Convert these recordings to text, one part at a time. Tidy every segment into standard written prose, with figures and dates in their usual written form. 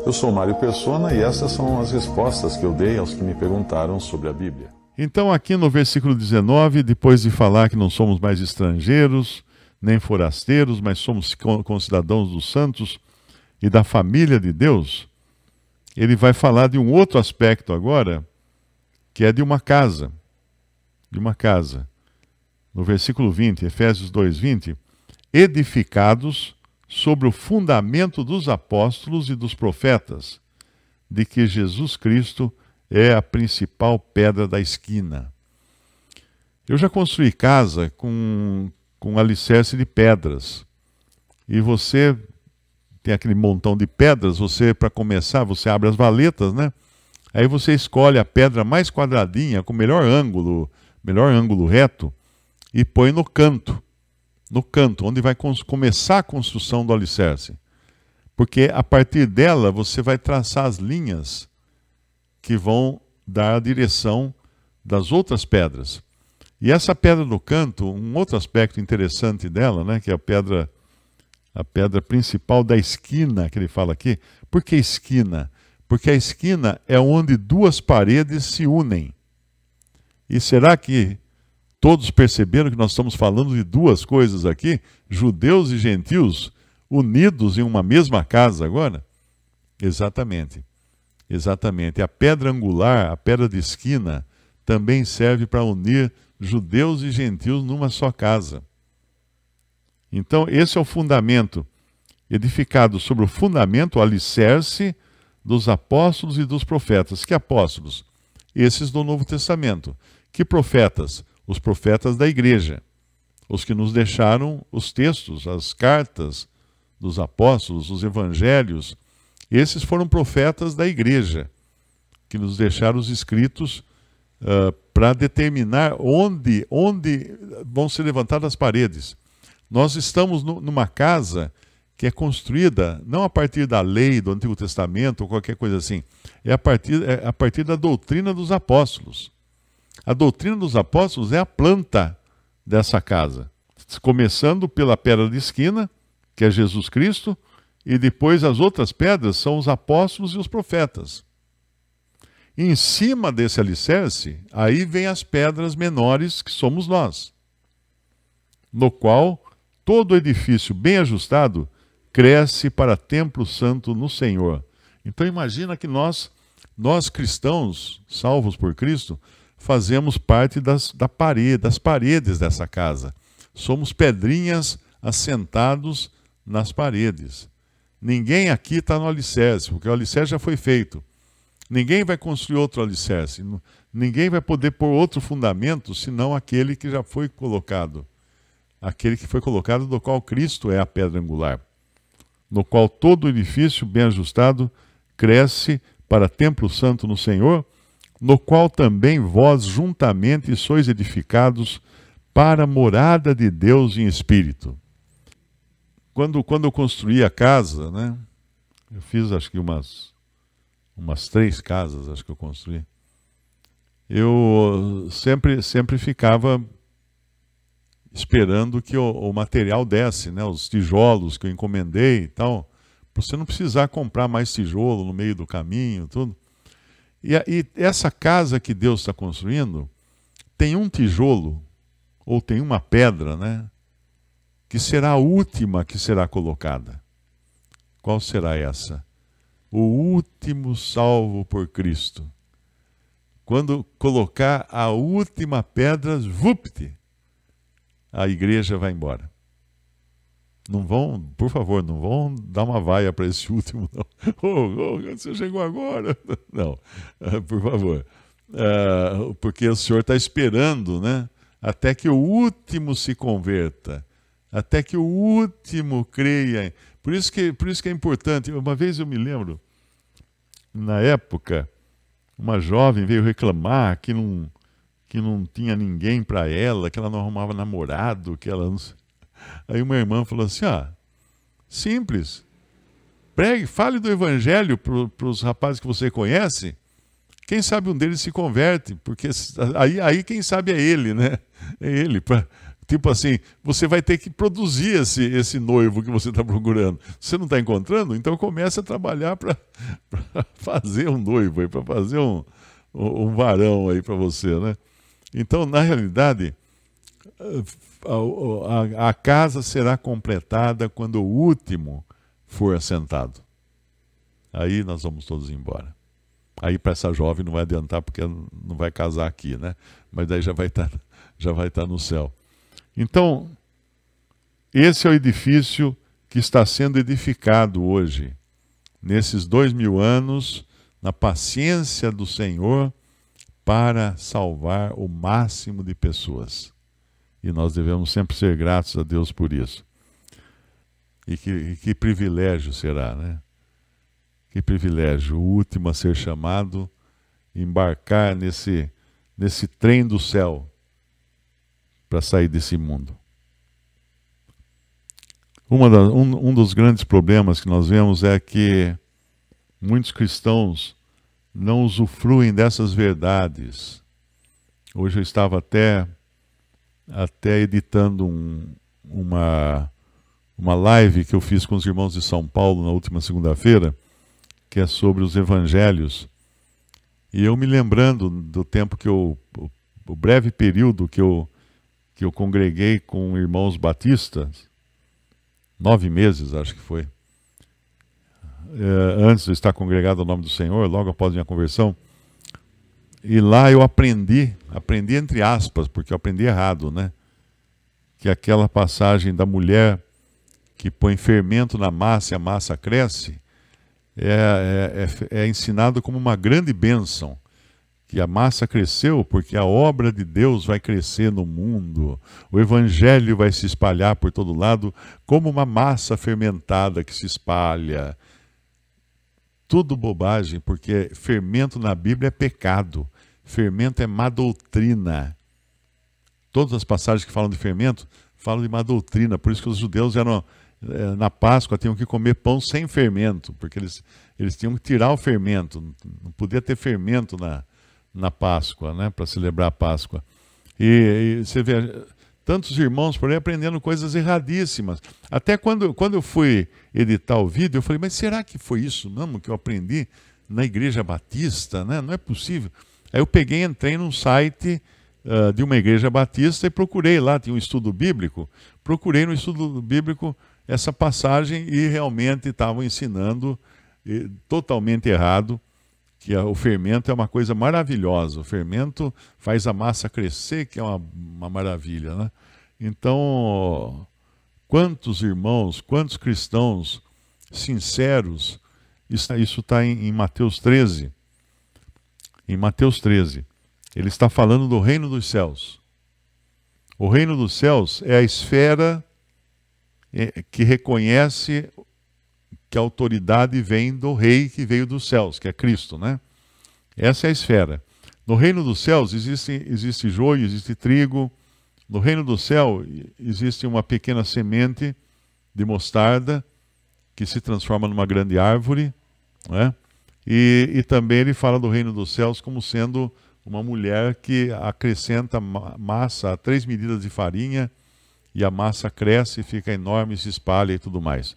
Eu sou Mário Persona e essas são as respostas que eu dei aos que me perguntaram sobre a Bíblia. Então, aqui no versículo 19, depois de falar que não somos mais estrangeiros, nem forasteiros, mas somos concidadãos dos santos e da família de Deus, ele vai falar de um outro aspecto agora, que é de uma casa. De uma casa. No versículo 20, Efésios 2:20, edificados sobre o fundamento dos apóstolos e dos profetas, de que Jesus Cristo é a principal pedra da esquina. Eu já construí casa com alicerce de pedras. E você tem aquele montão de pedras, para começar, você abre as valetas, né? Aí você escolhe a pedra mais quadradinha, com melhor ângulo reto, e põe no canto, onde vai começar a construção do alicerce. Porque a partir dela você vai traçar as linhas que vão dar a direção das outras pedras. E essa pedra do canto, um outro aspecto interessante dela, né, que é a pedra principal da esquina, que ele fala aqui. Por que esquina? Porque a esquina é onde duas paredes se unem. E será que todos perceberam que nós estamos falando de duas coisas aqui? Judeus e gentios unidos em uma mesma casa agora? Exatamente. Exatamente. A pedra angular, a pedra de esquina, também serve para unir judeus e gentios numa só casa. Então, esse é o fundamento, edificado sobre o fundamento, o alicerce dos apóstolos e dos profetas. Que apóstolos? Esses do Novo Testamento. Que profetas? Os profetas da igreja. Os que nos deixaram os textos, as cartas dos apóstolos, os evangelhos. Esses foram profetas da igreja, que nos deixaram os escritos para determinar onde vão ser levantadas as paredes. Nós estamos numa casa que é construída não a partir da lei do Antigo Testamento ou qualquer coisa assim, é a partir da doutrina dos apóstolos. A doutrina dos apóstolos é a planta dessa casa, começando pela pedra de esquina, que é Jesus Cristo, e depois as outras pedras são os apóstolos e os profetas. Em cima desse alicerce, aí vem as pedras menores, que somos nós, no qual todo edifício bem ajustado cresce para templo santo no Senhor. Então imagina que nós cristãos, salvos por Cristo, fazemos parte das paredes dessa casa. Somos pedrinhas assentados nas paredes. Ninguém aqui está no alicerce, porque o alicerce já foi feito. Ninguém vai construir outro alicerce. Ninguém vai poder pôr outro fundamento, senão aquele que já foi colocado. Aquele que foi colocado, do qual Cristo é a pedra angular. No qual todo edifício bem ajustado cresce para templo santo no Senhor, no qual também vós juntamente sois edificados para a morada de Deus em espírito. Quando eu construí a casa, né, eu fiz acho que umas 3 casas, acho que eu construí. Eu sempre ficava esperando que o material desse, né, os tijolos que eu encomendei e tal, para você não precisar comprar mais tijolo no meio do caminho, tudo. E essa casa que Deus está construindo tem um tijolo, ou tem uma pedra, né, que será a última que será colocada. Qual será essa? O último salvo por Cristo. Quando colocar a última pedra, vupt, a igreja vai embora. Não vão, por favor, não vão dar uma vaia para esse último, não. Você chegou agora? Não, por favor. Porque o Senhor está esperando, né, até que o último se converta, até que o último creia. Por isso que é importante. Uma vez eu me lembro, na época, uma jovem veio reclamar que não tinha ninguém para ela, que ela não arrumava namorado, que ela não... Aí uma irmã falou assim, simples, pregue, fale do evangelho para os rapazes que você conhece, quem sabe um deles se converte, porque aí quem sabe é ele, né? É ele, Tipo assim, você vai ter que produzir esse noivo que você está procurando. Você não está encontrando? Então comece a trabalhar para fazer um noivo, para fazer um varão aí para você, né? Então, na realidade, a casa será completada quando o último for assentado. Aí nós vamos todos embora. Aí para essa jovem não vai adiantar porque não vai casar aqui, né? Mas daí já vai estar no céu. Então, esse é o edifício que está sendo edificado hoje, nesses 2000 anos, na paciência do Senhor, para salvar o máximo de pessoas. E nós devemos sempre ser gratos a Deus por isso. E que privilégio será, né? Que privilégio, o último a ser chamado, embarcar nesse trem do céu para sair desse mundo. Um dos grandes problemas que nós vemos é que muitos cristãos não usufruem dessas verdades. Hoje eu estava até editando uma live que eu fiz com os irmãos de São Paulo na última segunda-feira, que é sobre os evangelhos. E eu me lembrando do tempo o breve período que eu congreguei com irmãos batistas, 9 meses acho que foi, antes de estar congregado ao nome do Senhor, logo após minha conversão. E lá eu aprendi entre aspas, porque eu aprendi errado, né? Que aquela passagem da mulher que põe fermento na massa e a massa cresce, é ensinado como uma grande bênção, que a massa cresceu porque a obra de Deus vai crescer no mundo, o evangelho vai se espalhar por todo lado como uma massa fermentada que se espalha. Tudo bobagem, porque fermento na Bíblia é pecado, fermento é má doutrina. Todas as passagens que falam de fermento falam de má doutrina, por isso que os judeus na Páscoa tinham que comer pão sem fermento, porque eles tinham que tirar o fermento, não podia ter fermento na Páscoa, né, para celebrar a Páscoa. E você vê tantos irmãos por aí aprendendo coisas erradíssimas. Até quando eu fui editar o vídeo, eu falei, mas será que foi isso mesmo que eu aprendi na Igreja Batista, né? Não é possível. Aí eu entrei num site de uma igreja batista e procurei lá, tinha um estudo bíblico, procurei no estudo bíblico essa passagem e realmente estavam ensinando totalmente errado, que o fermento é uma coisa maravilhosa. O fermento faz a massa crescer, que é uma maravilha, né? Então, quantos irmãos, quantos cristãos sinceros, isso está em Mateus 13. Em Mateus 13, ele está falando do reino dos céus. O reino dos céus é a esfera que reconhece que a autoridade vem do rei que veio dos céus, que é Cristo, né? Essa é a esfera. No reino dos céus existe joio, existe trigo. No reino do céu existe uma pequena semente de mostarda que se transforma numa grande árvore, né? E também ele fala do reino dos céus como sendo uma mulher que acrescenta massa a 3 medidas de farinha, e a massa cresce, fica enorme, se espalha e tudo mais.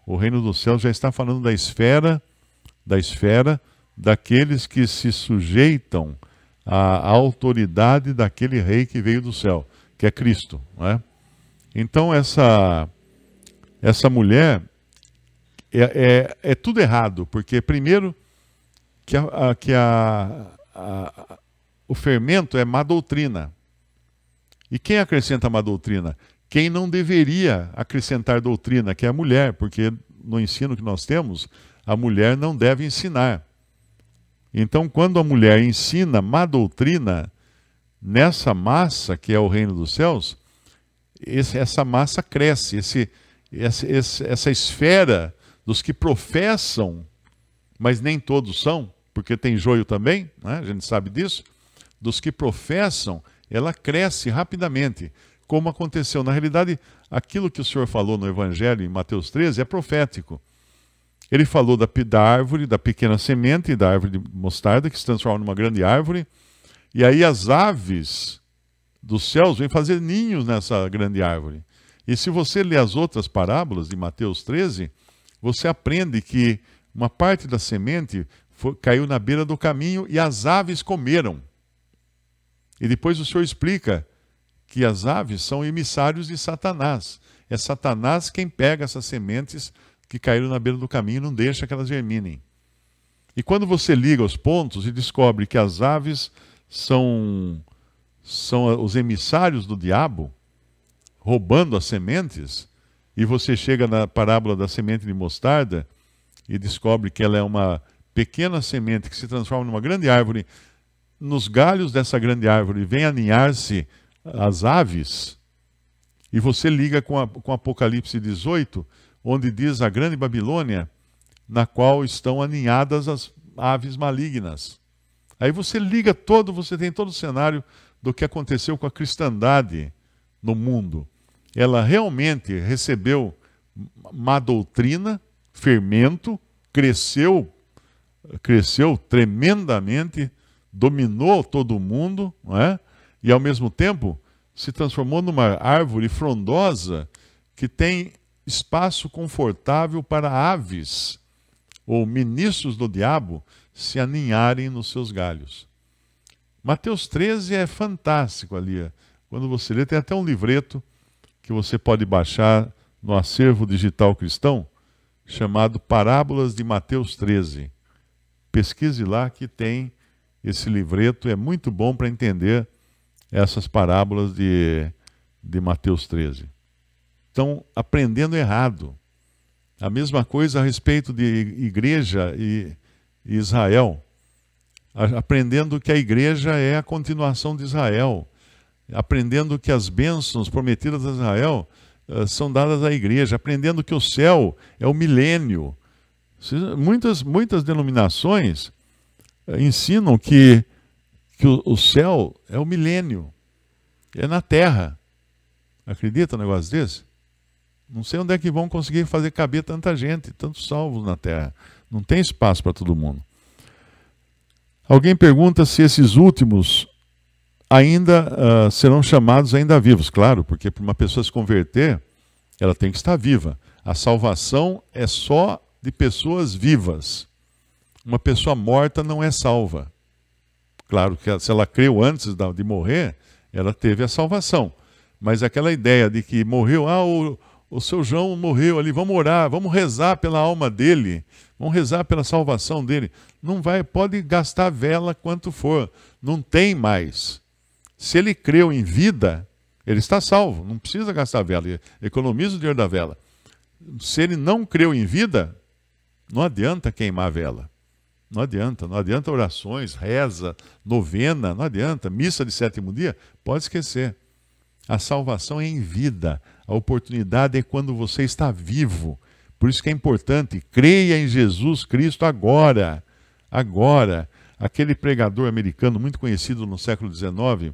O reino dos céus já está falando da esfera daqueles que se sujeitam à autoridade daquele rei que veio do céu, que é Cristo, né? Então essa mulher é tudo errado, porque primeiro o fermento é má doutrina. E quem acrescenta má doutrina? Quem não deveria acrescentar doutrina, que é a mulher, porque no ensino que nós temos, a mulher não deve ensinar. Então, quando a mulher ensina má doutrina, nessa massa, que é o reino dos céus, essa massa cresce, essa esfera dos que professam, mas nem todos são, porque tem joio também, né? A gente sabe disso, dos que professam, ela cresce rapidamente, como aconteceu. Na realidade, aquilo que o Senhor falou no Evangelho, em Mateus 13, é profético. Ele falou da árvore, da pequena semente, da árvore de mostarda, que se transforma numa grande árvore, e aí as aves dos céus vêm fazer ninhos nessa grande árvore. E se você ler as outras parábolas de Mateus 13, você aprende que uma parte da semente caiu na beira do caminho e as aves comeram. E depois o Senhor explica que as aves são emissários de Satanás. É Satanás quem pega essas sementes que caíram na beira do caminho e não deixa que elas germinem. E quando você liga os pontos e descobre que as aves são os emissários do diabo, roubando as sementes, e você chega na parábola da semente de mostarda e descobre que ela é uma pequena semente que se transforma numa grande árvore, nos galhos dessa grande árvore vem aninhar-se as aves, e você liga com Apocalipse 18, onde diz a grande Babilônia, na qual estão aninhadas as aves malignas. Aí você liga você tem todo o cenário do que aconteceu com a cristandade no mundo. Ela realmente recebeu má doutrina, fermento, cresceu tremendamente, dominou todo mundo, não é? E ao mesmo tempo se transformou numa árvore frondosa que tem espaço confortável para aves ou ministros do diabo se aninharem nos seus galhos. Mateus 13 é fantástico ali. Quando você lê, tem até um livreto que você pode baixar no acervo digital cristão, chamado Parábolas de Mateus 13. Pesquise lá que tem esse livreto, é muito bom para entender essas parábolas de Mateus 13. Estão aprendendo errado. A mesma coisa a respeito de igreja e Israel. Aprendendo que a igreja é a continuação de Israel. Aprendendo que as bênçãos prometidas a Israel são dadas à igreja. Aprendendo que o céu é o milênio. Muitas denominações ensinam que o céu é o milênio. É na terra. Acredita um negócio desse? Não sei onde é que vão conseguir fazer caber tanta gente, tantos salvos na terra. Não tem espaço para todo mundo. Alguém pergunta se esses últimos ainda serão chamados ainda vivos. Claro, porque para uma pessoa se converter, ela tem que estar viva. A salvação é só de pessoas vivas. Uma pessoa morta não é salva. Claro que se ela creu antes de morrer, ela teve a salvação. Mas aquela ideia de que morreu, o seu João morreu ali, vamos orar, vamos rezar pela alma dele, vamos rezar pela salvação dele. Não vai, pode gastar vela quanto for, não tem mais. Se ele creu em vida, ele está salvo, não precisa gastar vela, economiza o dinheiro da vela. Se ele não creu em vida, não adianta queimar a vela. Não adianta orações, reza, novena, não adianta. Missa de sétimo dia, pode esquecer. A salvação é em vida. A oportunidade é quando você está vivo. Por isso que é importante, creia em Jesus Cristo agora. Agora. Aquele pregador americano muito conhecido no século XIX,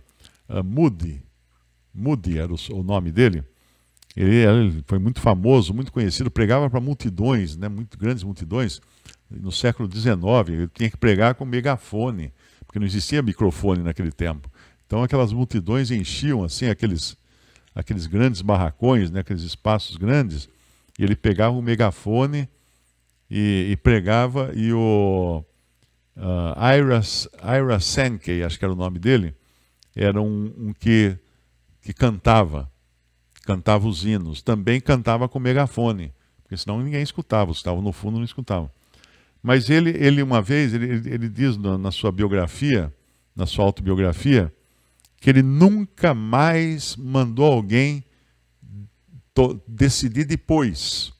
Moody era o nome dele. Ele foi muito famoso, muito conhecido, pregava para multidões, né, muito grandes multidões. No século XIX, ele tinha que pregar com megafone, porque não existia microfone naquele tempo. Então aquelas multidões enchiam assim aqueles grandes barracões, né, aqueles espaços grandes, e ele pegava um megafone e pregava, e o Ira Sankey, acho que era o nome dele, era um que cantava os hinos, também cantava com megafone, porque senão ninguém escutava, os que estavam no fundo não escutavam. Mas ele uma vez, ele diz na sua biografia, na sua autobiografia, que ele nunca mais mandou alguém decidir depois.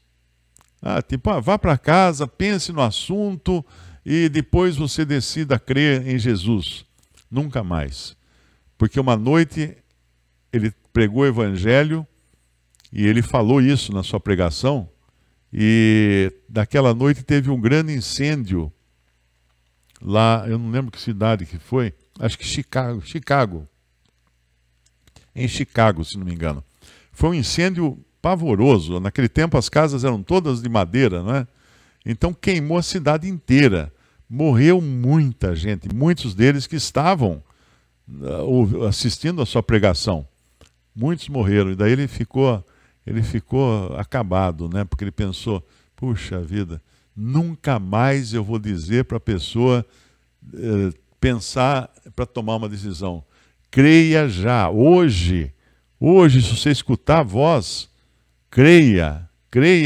Vá para casa, pense no assunto e depois você decida crer em Jesus. Nunca mais. Porque uma noite ele pregou o evangelho e ele falou isso na sua pregação, e daquela noite teve um grande incêndio lá, eu não lembro que cidade que foi, acho que Chicago. Em Chicago, se não me engano. Foi um incêndio pavoroso. Naquele tempo as casas eram todas de madeira, não é? Então queimou a cidade inteira. Morreu muita gente, muitos deles que estavam assistindo a sua pregação. Muitos morreram, e daí ele ficou acabado, né? Porque ele pensou, puxa vida, nunca mais eu vou dizer para a pessoa pensar para tomar uma decisão. Creia já, hoje, se você escutar a voz, creia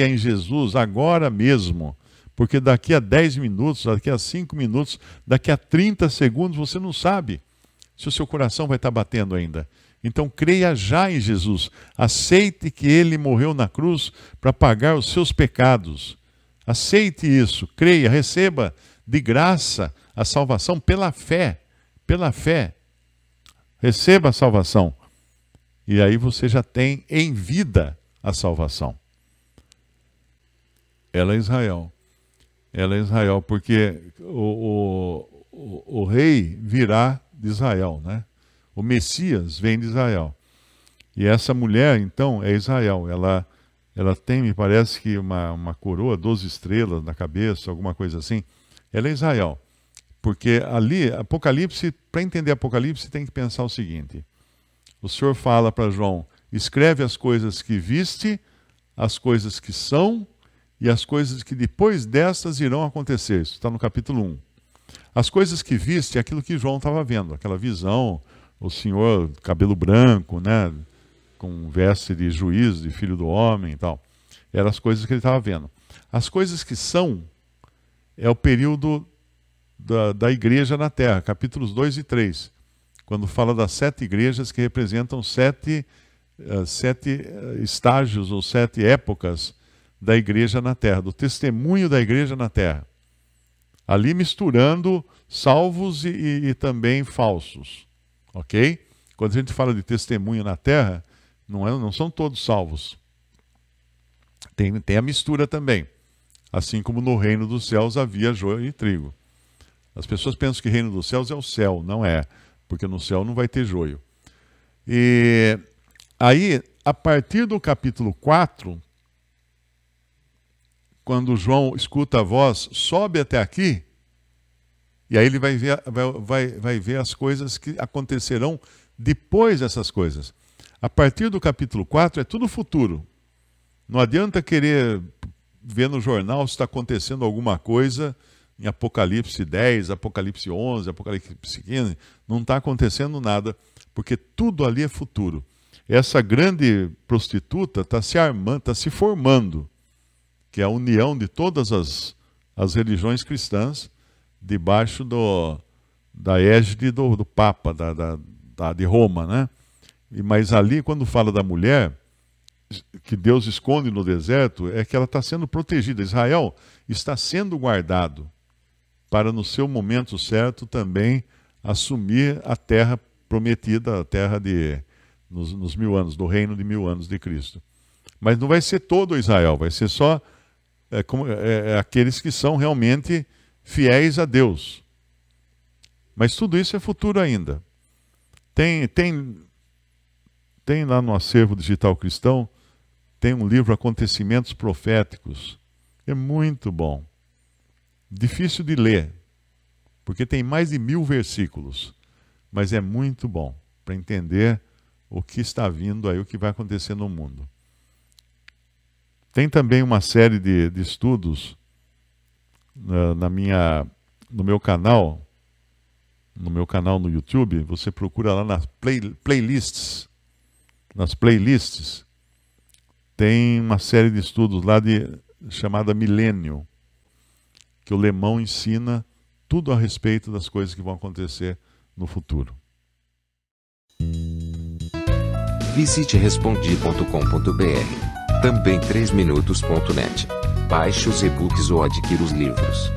em Jesus agora mesmo, porque daqui a 10 minutos, daqui a 5 minutos, daqui a 30 segundos, você não sabe se o seu coração vai estar batendo ainda. Então creia já em Jesus, aceite que Ele morreu na cruz para pagar os seus pecados. Aceite isso, creia, receba de graça a salvação pela fé, receba a salvação. E aí você já tem em vida a salvação. Ela é Israel, porque o rei virá de Israel, né? O Messias vem de Israel. E essa mulher, então, é Israel. Ela tem, me parece que uma coroa, 12 estrelas na cabeça, alguma coisa assim. Ela é Israel. Porque ali, Apocalipse, para entender Apocalipse, tem que pensar o seguinte. O Senhor fala para João, escreve as coisas que viste, as coisas que são e as coisas que depois destas irão acontecer. Isso está no capítulo 1. As coisas que viste é aquilo que João estava vendo, aquela visão, o Senhor, cabelo branco, né, com veste de juiz, de filho do homem e tal. Eram as coisas que ele estava vendo. As coisas que são é o período da igreja na terra, capítulos 2 e 3, quando fala das 7 igrejas que representam 7 estágios ou 7 épocas da igreja na terra, do testemunho da igreja na terra. Ali misturando salvos e também falsos. Ok? Quando a gente fala de testemunho na terra, não são todos salvos. Tem a mistura também. Assim como no reino dos céus havia joio e trigo. As pessoas pensam que o reino dos céus é o céu. Não é. Porque no céu não vai ter joio. E aí, a partir do capítulo 4, quando João escuta a voz, sobe até aqui, e aí ele vai ver as coisas que acontecerão depois dessas coisas. A partir do capítulo 4 é tudo futuro. Não adianta querer ver no jornal se está acontecendo alguma coisa em Apocalipse 10, Apocalipse 11, Apocalipse 15. Não está acontecendo nada, porque tudo ali é futuro. Essa grande prostituta está se armando, está se formando, que é a união de todas as religiões cristãs, debaixo da égide do Papa, de Roma, né? Mas ali, quando fala da mulher, que Deus esconde no deserto, é que ela está sendo protegida. Israel está sendo guardado para, no seu momento certo, também assumir a terra prometida, a terra nos 1000 anos, do reino de 1000 anos de Cristo. Mas não vai ser todo Israel, vai ser só aqueles que são realmente fiéis a Deus. Mas tudo isso é futuro ainda. Tem lá no acervo digital cristão, tem um livro Acontecimentos Proféticos. É muito bom. Difícil de ler, porque tem mais de 1000 versículos. Mas é muito bom para entender o que está vindo aí, o que vai acontecer no mundo. Tem também uma série de estudos no meu canal no YouTube. Você procura lá nas playlists. Nas playlists tem uma série de estudos lá chamada Milênio, que o Lemão ensina tudo a respeito das coisas que vão acontecer no futuro. Visite respondi.com.br. Também 3minutos.net. Baixe os e-books ou adquira os livros.